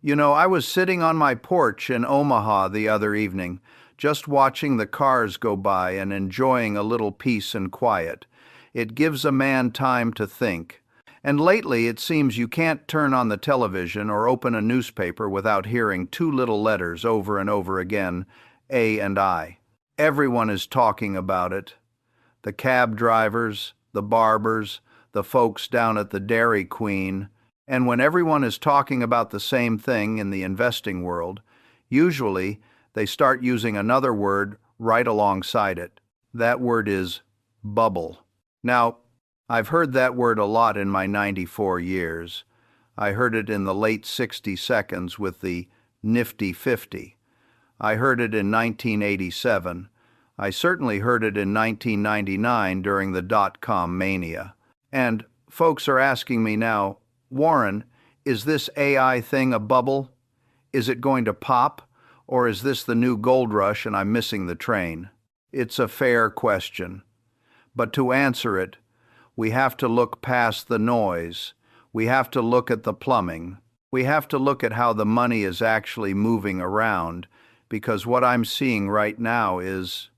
I was sitting on my porch in Omaha the other evening, just watching the cars go by and enjoying a little peace and quiet. It gives a man time to think. And lately it seems you can't turn on the television or open a newspaper without hearing two little letters over and over again, A and I. Everyone is talking about it. The cab drivers, the barbers, the folks down at the Dairy Queen. And when everyone is talking about the same thing in the investing world, usually they start using another word right alongside it. That word is bubble. Now, I've heard that word a lot in my 94 years. I heard it in the late 60 seconds with the Nifty 50. I heard it in 1987. I certainly heard it in 1999 during the dot-com mania. And folks are asking me now, Warren, is this AI thing a bubble? Is it going to pop? Or is this the new gold rush and I'm missing the train? It's a fair question. But to answer it, we have to look past the noise. We have to look at the plumbing. We have to look at how the money is actually moving around, because what I'm seeing right now is,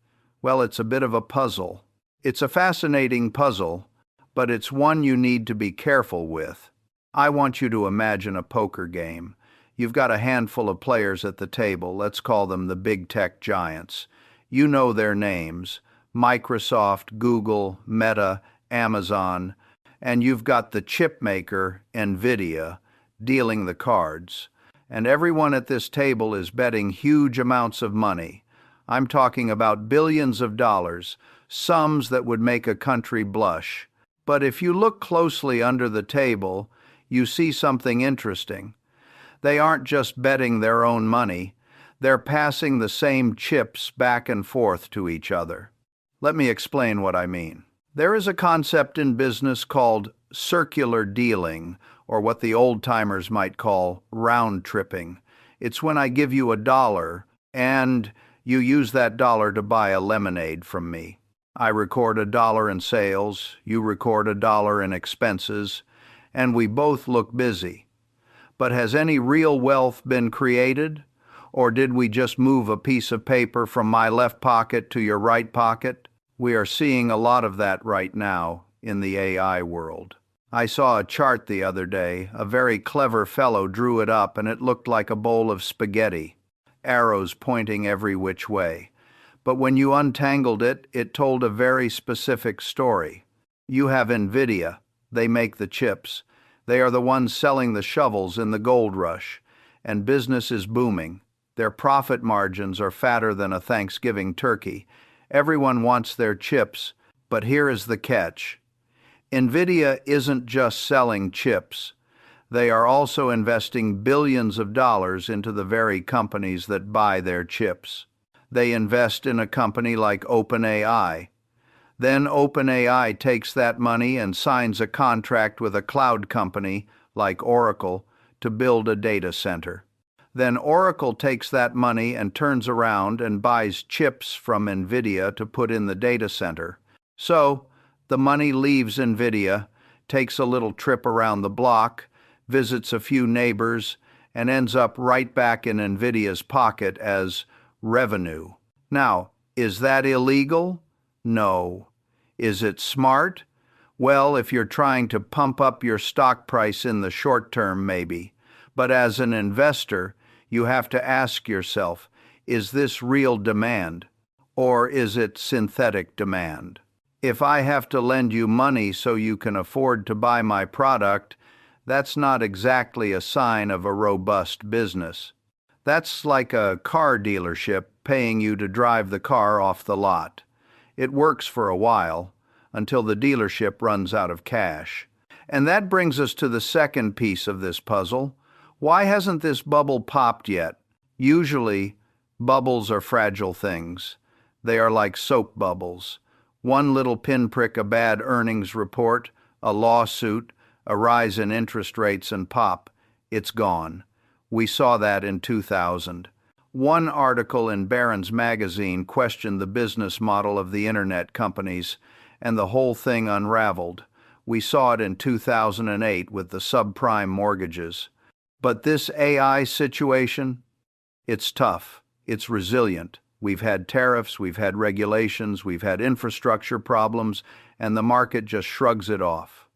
well, it's a bit of a puzzle. It's a fascinating puzzle, but it's one you need to be careful with. I want you to imagine a poker game. You've got a handful of players at the table. Let's call them the big tech giants. You know their names: Microsoft, Google, Meta, Amazon, and you've got the chip maker, Nvidia, dealing the cards. And everyone at this table is betting huge amounts of money. I'm talking about billions of dollars, sums that would make a country blush. But if you look closely under the table, you see something interesting. They aren't just betting their own money, they're passing the same chips back and forth to each other. Let me explain what I mean. There is a concept in business called circular dealing, or what the old-timers might call round-tripping. It's when I give you $1 and you use that dollar to buy a lemonade from me. I record $1 in sales, you record $1 in expenses, and we both look busy. But has any real wealth been created? Or did we just move a piece of paper from my left pocket to your right pocket? We are seeing a lot of that right now in the AI world. I saw a chart the other day. A very clever fellow drew it up, and it looked like a bowl of spaghetti, arrows pointing every which way. But when you untangled it, it told a very specific story. You have Nvidia. They make the chips. They are the ones selling the shovels in the gold rush, and business is booming. Their profit margins are fatter than a Thanksgiving turkey. Everyone wants their chips, but here is the catch. Nvidia isn't just selling chips. They are also investing billions of dollars into the very companies that buy their chips. They invest in a company like OpenAI. Then OpenAI takes that money and signs a contract with a cloud company like Oracle to build a data center. Then Oracle takes that money and turns around and buys chips from Nvidia to put in the data center. So the money leaves Nvidia, takes a little trip around the block, visits a few neighbors, and ends up right back in Nvidia's pocket as revenue. Now, is that illegal? No. Is it smart? Well, if you're trying to pump up your stock price in the short term, maybe. But as an investor, you have to ask yourself, is this real demand, or is it synthetic demand? If I have to lend you money so you can afford to buy my product, that's not exactly a sign of a robust business. That's like a car dealership paying you to drive the car off the lot. It works for a while, until the dealership runs out of cash. And that brings us to the second piece of this puzzle. Why hasn't this bubble popped yet? Usually, bubbles are fragile things. They are like soap bubbles. One little pinprick, a bad earnings report, a lawsuit, a rise in interest rates, and pop, it's gone. We saw that in 2000. One article in Barron's magazine questioned the business model of the internet companies, and the whole thing unraveled. We saw it in 2008 with the subprime mortgages. But this AI situation, it's tough. It's resilient. We've had tariffs, we've had regulations, we've had infrastructure problems, and the market just shrugs it off.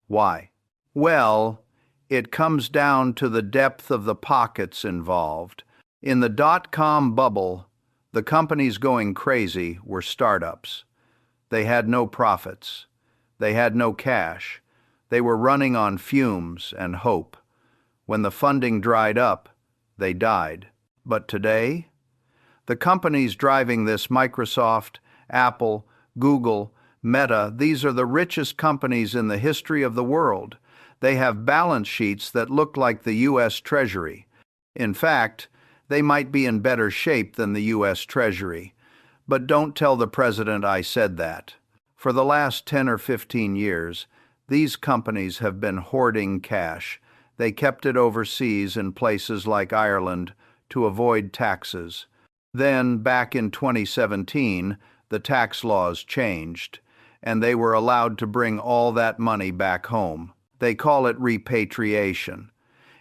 Why? Well, it comes down to the depth of the pockets involved. In the dot-com bubble, the companies going crazy were startups. They had no profits. They had no cash. They were running on fumes and hope. When the funding dried up, they died. But today, the companies driving this, Microsoft, Apple, Google, Meta, these are the richest companies in the history of the world. They have balance sheets that look like the U.S. Treasury. In fact, they might be in better shape than the U.S. Treasury. But don't tell the president I said that. For the last 10 or 15 years, these companies have been hoarding cash. They kept it overseas in places like Ireland to avoid taxes. Then, back in 2017, the tax laws changed, and they were allowed to bring all that money back home. They call it repatriation.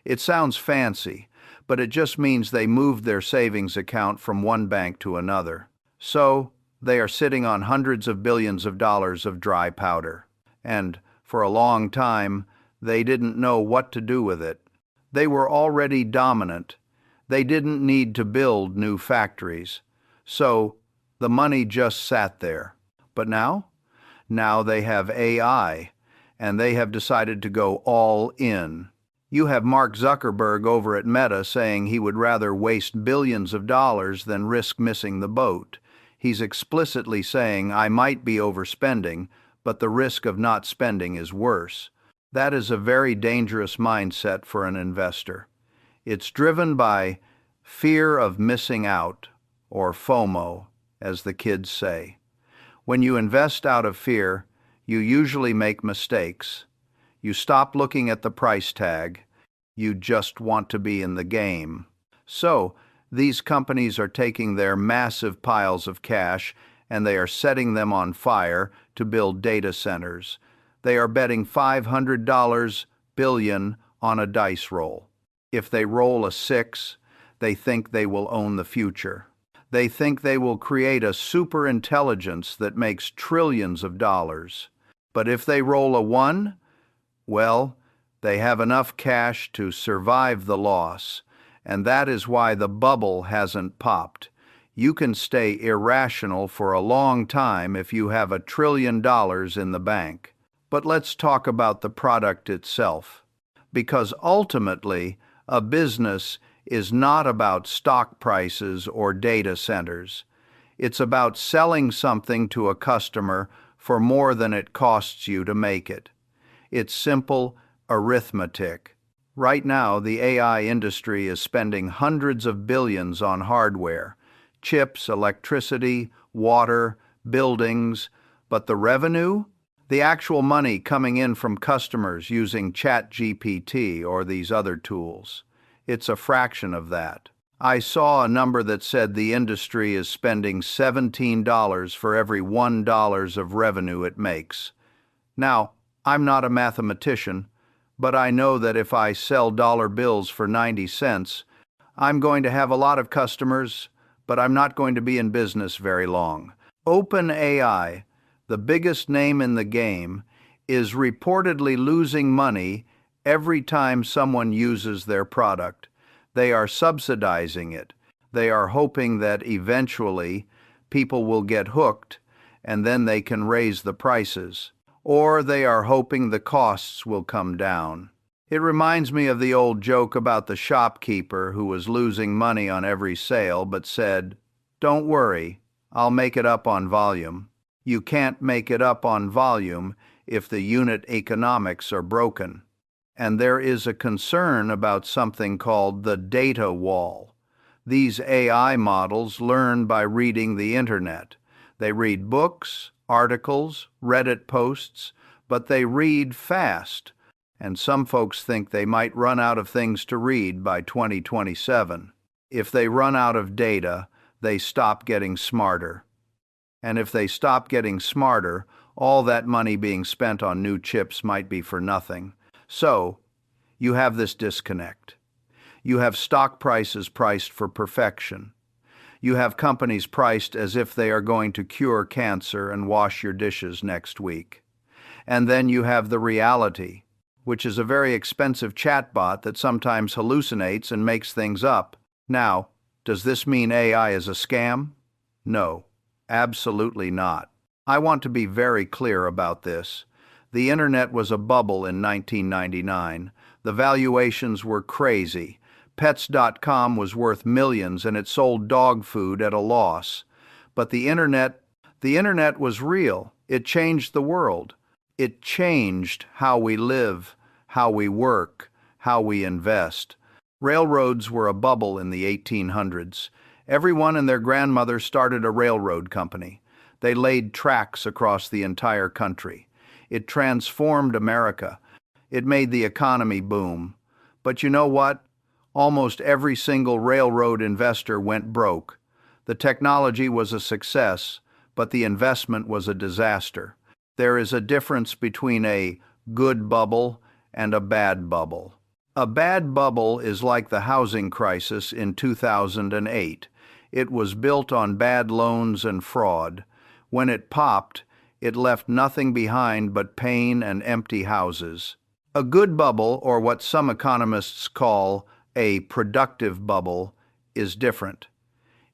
It sounds fancy, but it just means they moved their savings account from one bank to another. So, they are sitting on hundreds of billions of dollars of dry powder. And, for a long time, they didn't know what to do with it. They were already dominant. They didn't need to build new factories. So, the money just sat there. But now? Now they have AI, and they have decided to go all in. You have Mark Zuckerberg over at Meta saying he would rather waste billions of dollars than risk missing the boat. He's explicitly saying, I might be overspending, but the risk of not spending is worse. That is a very dangerous mindset for an investor. It's driven by fear of missing out, or FOMO, as the kids say. When you invest out of fear, you usually make mistakes. You stop looking at the price tag. You just want to be in the game. So, these companies are taking their massive piles of cash and they are setting them on fire to build data centers. They are betting $500 billion on a dice roll. If they roll a 6, they think they will own the future. They think they will create a super intelligence that makes trillions of dollars. But if they roll a 1, well, they have enough cash to survive the loss, and that is why the bubble hasn't popped. You can stay irrational for a long time if you have $1 trillion in the bank. But let's talk about the product itself, because ultimately, a business is not about stock prices or data centers. It's about selling something to a customer for more than it costs you to make it. It's simple arithmetic. Right now, the AI industry is spending hundreds of billions on hardware, chips, electricity, water, buildings, but the revenue? The actual money coming in from customers using ChatGPT or these other tools. It's a fraction of that. I saw a number that said the industry is spending $17 for every $1 of revenue it makes. Now, I'm not a mathematician, but I know that if I sell dollar bills for 90 cents, I'm going to have a lot of customers, but I'm not going to be in business very long. OpenAI, the biggest name in the game, is reportedly losing money every time someone uses their product. They are subsidizing it. They are hoping that eventually people will get hooked and then they can raise the prices. Or they are hoping the costs will come down. It reminds me of the old joke about the shopkeeper who was losing money on every sale but said, "Don't worry, I'll make it up on volume." You can't make it up on volume if the unit economics are broken. And there is a concern about something called the data wall. These AI models learn by reading the internet. They read books, articles, Reddit posts, but they read fast. And some folks think they might run out of things to read by 2027. If they run out of data, they stop getting smarter. And if they stop getting smarter, all that money being spent on new chips might be for nothing. So, you have this disconnect. You have stock prices priced for perfection. You have companies priced as if they are going to cure cancer and wash your dishes next week. And then you have the reality, which is a very expensive chatbot that sometimes hallucinates and makes things up. Now, does this mean AI is a scam? No, absolutely not. I want to be very clear about this. The internet was a bubble in 1999. The valuations were crazy. Pets.com was worth millions and it sold dog food at a loss. But the internet was real. It changed the world. It changed how we live, how we work, how we invest. Railroads were a bubble in the 1800s. Everyone and their grandmother started a railroad company. They laid tracks across the entire country. It transformed America. It made the economy boom. But you know what? Almost every single railroad investor went broke. The technology was a success, but the investment was a disaster. There is a difference between a good bubble and a bad bubble. A bad bubble is like the housing crisis in 2008. It was built on bad loans and fraud. When it popped, it left nothing behind but pain and empty houses. A good bubble, or what some economists call a productive bubble, is different.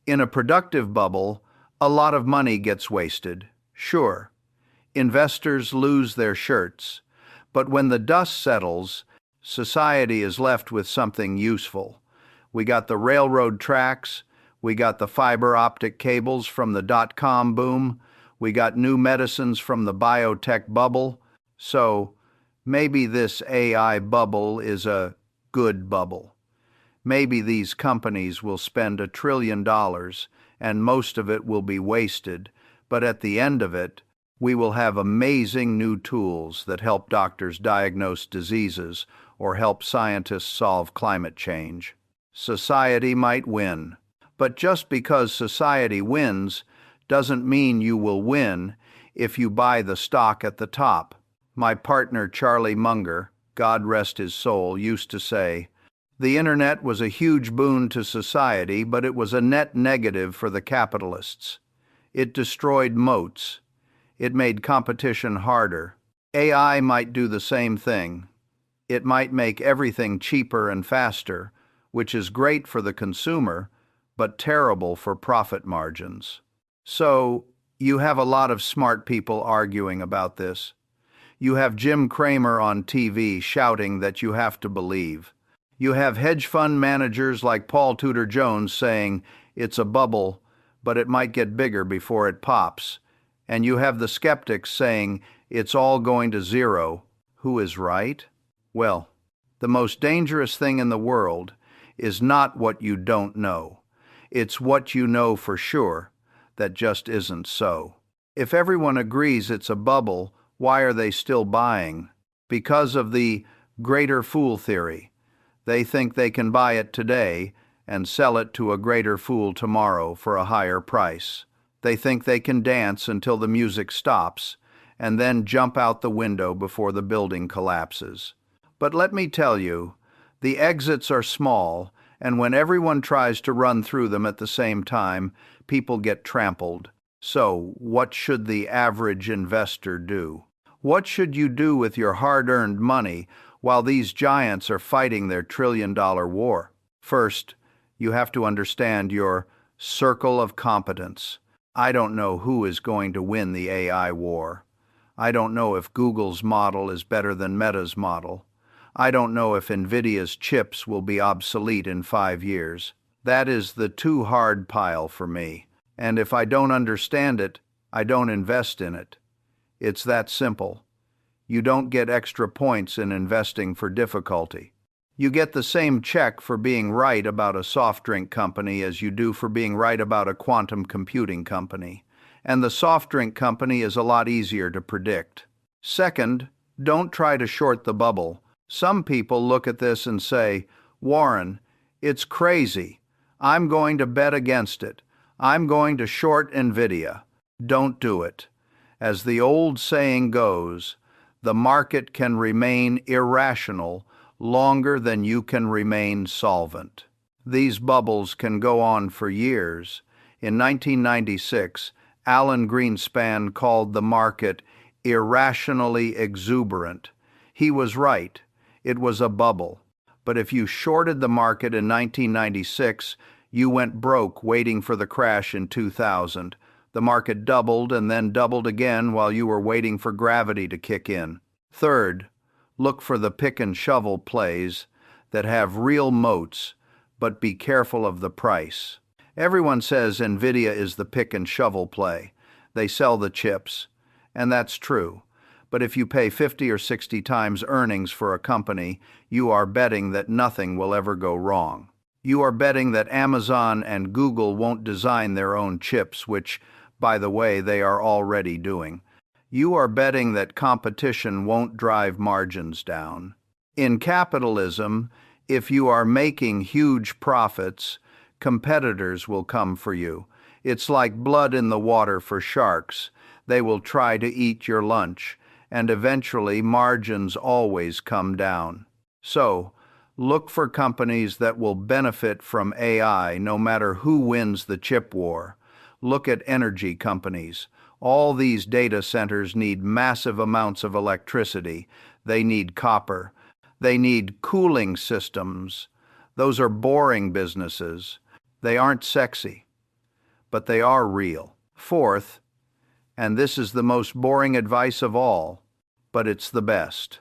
In a productive bubble, a lot of money gets wasted. Sure, investors lose their shirts, but when the dust settles, society is left with something useful. We got the railroad tracks, we got the fiber optic cables from the dot-com boom, we got new medicines from the biotech bubble, so maybe this AI bubble is a good bubble. Maybe these companies will spend $1 trillion and most of it will be wasted, but at the end of it, we will have amazing new tools that help doctors diagnose diseases or help scientists solve climate change. Society might win, but just because society wins doesn't mean you will win if you buy the stock at the top. My partner Charlie Munger, God rest his soul, used to say, "The internet was a huge boon to society, but it was a net negative for the capitalists. It destroyed moats. It made competition harder." AI might do the same thing. It might make everything cheaper and faster, which is great for the consumer, but terrible for profit margins. So, you have a lot of smart people arguing about this. You have Jim Cramer on TV shouting that you have to believe. You have hedge fund managers like Paul Tudor Jones saying it's a bubble, but it might get bigger before it pops. And you have the skeptics saying it's all going to zero. Who is right? Well, the most dangerous thing in the world is not what you don't know. It's what you know for sure that just isn't so. If everyone agrees it's a bubble, why are they still buying? Because of the greater fool theory. They think they can buy it today and sell it to a greater fool tomorrow for a higher price. They think they can dance until the music stops and then jump out the window before the building collapses. But let me tell you, the exits are small, and when everyone tries to run through them at the same time, people get trampled. So, what should the average investor do? What should you do with your hard-earned money while these giants are fighting their trillion-dollar war? First, you have to understand your circle of competence. I don't know who is going to win the AI war. I don't know if Google's model is better than Meta's model. I don't know if Nvidia's chips will be obsolete in 5 years. That is the too hard pile for me. And if I don't understand it, I don't invest in it. It's that simple. You don't get extra points in investing for difficulty. You get the same check for being right about a soft drink company as you do for being right about a quantum computing company. And the soft drink company is a lot easier to predict. Second, don't try to short the bubble. Some people look at this and say, "Warren, it's crazy. I'm going to bet against it. I'm going to short Nvidia." Don't do it. As the old saying goes, the market can remain irrational longer than you can remain solvent. These bubbles can go on for years. In 1996, Alan Greenspan called the market irrationally exuberant. He was right. It was a bubble. But if you shorted the market in 1996, you went broke waiting for the crash in 2000. The market doubled and then doubled again while you were waiting for gravity to kick in. Third, look for the pick and shovel plays that have real moats, but be careful of the price. Everyone says Nvidia is the pick and shovel play. They sell the chips, and that's true. But if you pay 50 or 60 times earnings for a company, you are betting that nothing will ever go wrong. You are betting that Amazon and Google won't design their own chips, which, by the way, they are already doing. You are betting that competition won't drive margins down. In capitalism, if you are making huge profits, competitors will come for you. It's like blood in the water for sharks. They will try to eat your lunch, and eventually margins always come down. So, look for companies that will benefit from AI no matter who wins the chip war. Look at energy companies. All these data centers need massive amounts of electricity. They need copper. They need cooling systems. Those are boring businesses. They aren't sexy, but they are real. Fourth, and this is the most boring advice of all, but it's the best: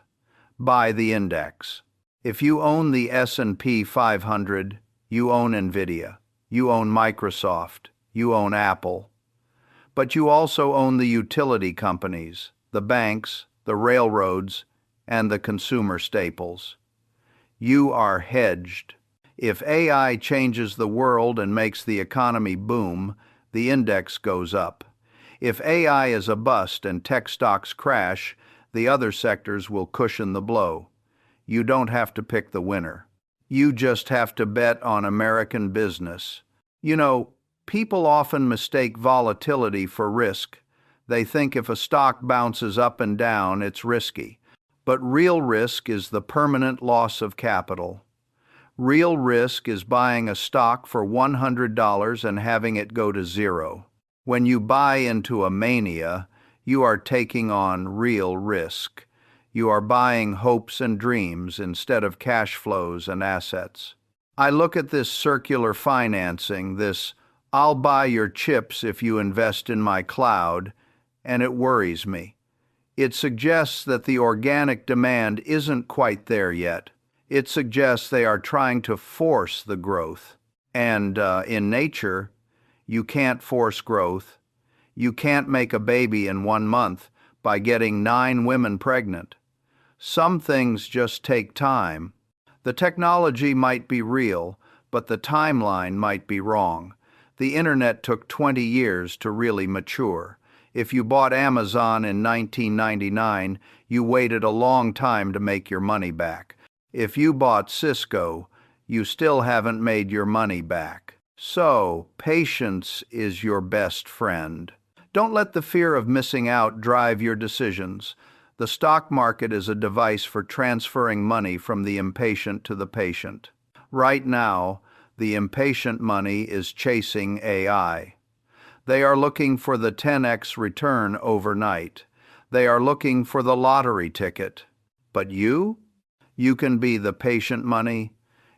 buy the index. If you own the S&P 500, you own Nvidia, you own Microsoft, you own Apple, but you also own the utility companies, the banks, the railroads, and the consumer staples. You are hedged. If AI changes the world and makes the economy boom, the index goes up. If AI is a bust and tech stocks crash, the other sectors will cushion the blow. You don't have to pick the winner. You just have to bet on American business. You know, people often mistake volatility for risk. They think if a stock bounces up and down, it's risky. But real risk is the permanent loss of capital. Real risk is buying a stock for $100 and having it go to zero. When you buy into a mania, you are taking on real risk. You are buying hopes and dreams instead of cash flows and assets. I look at this circular financing, this "I'll buy your chips if you invest in my cloud," and it worries me. It suggests that the organic demand isn't quite there yet. It suggests they are trying to force the growth. And in nature, you can't force growth. You can't make a baby in 1 month by getting 9 women pregnant. Some things just take time. The technology might be real, but the timeline might be wrong. The internet took 20 years to really mature. If you bought Amazon in 1999, you waited a long time to make your money back. If you bought Cisco, you still haven't made your money back. So, patience is your best friend. Don't let the fear of missing out drive your decisions. The stock market is a device for transferring money from the impatient to the patient. Right now, the impatient money is chasing AI. They are looking for the 10x return overnight. They are looking for the lottery ticket. But you? You can be the patient money.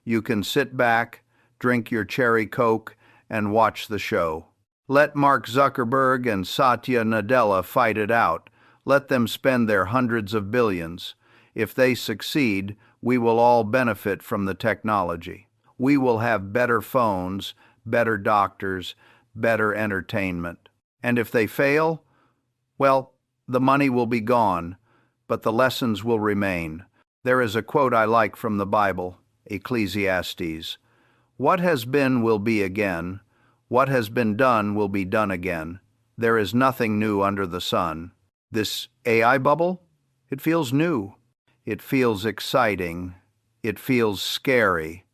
You can sit back, drink your cherry Coke, and watch the show. Let Mark Zuckerberg and Satya Nadella fight it out. Let them spend their hundreds of billions. If they succeed, we will all benefit from the technology. We will have better phones, better doctors, better entertainment. And if they fail, well, the money will be gone, but the lessons will remain. There is a quote I like from the Bible, Ecclesiastes. What has been will be again. What has been done will be done again. There is nothing new under the sun. This AI bubble? It feels new. It feels exciting. It feels scary.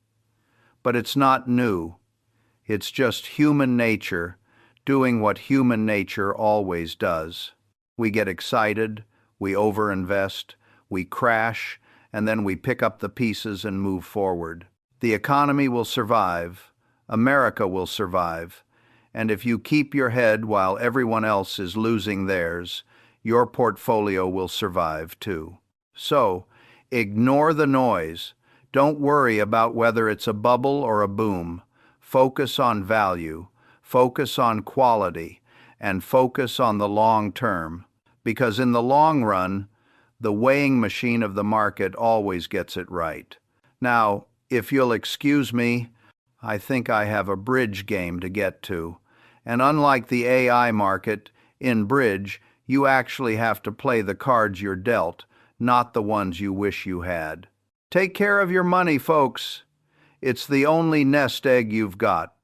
But it's not new. It's just human nature doing what human nature always does. We get excited, we overinvest, we crash, and then we pick up the pieces and move forward. The economy will survive, America will survive, and if you keep your head while everyone else is losing theirs, your portfolio will survive too. So, ignore the noise. Don't worry about whether it's a bubble or a boom. Focus on value, focus on quality, and focus on the long term. Because in the long run, the weighing machine of the market always gets it right. Now, if you'll excuse me, I think I have a bridge game to get to. And unlike the AI market, in bridge, you actually have to play the cards you're dealt, not the ones you wish you had. Take care of your money, folks. It's the only nest egg you've got.